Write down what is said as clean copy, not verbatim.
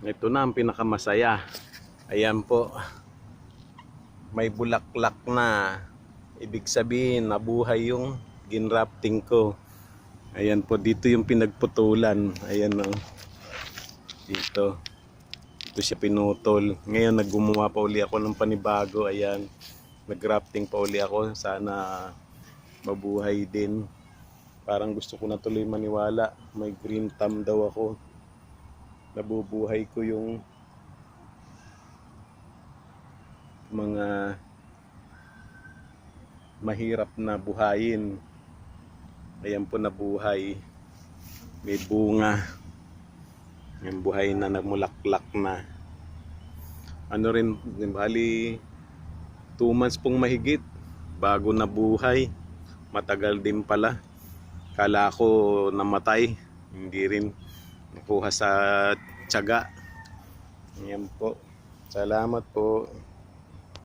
Ito na ang pinakamasaya. Ayan po, may bulaklak na. Ibig sabihin nabuhay yung ginrafting ko. Ayan po, dito yung pinagputulan. Ayan o, dito siya pinutol. Ngayon naggumawa pa uli ako ng panibago. Ayan, nag-grafting pa uli ako. Sana mabuhay din. Parang gusto ko na tuloy maniwala. May green thumb daw ako. Nabubuhay ko yung mga mahirap na buhayin. Ayan po, nabuhay. May bunga. Yung buhay na, nagmulaklak na. Ano rin, bali 2 months pong mahigit bago nabuhay. Matagal din pala. Kala ko namatay. Hindi rin nakuha sa tiyaga. Ayan po. Salamat po.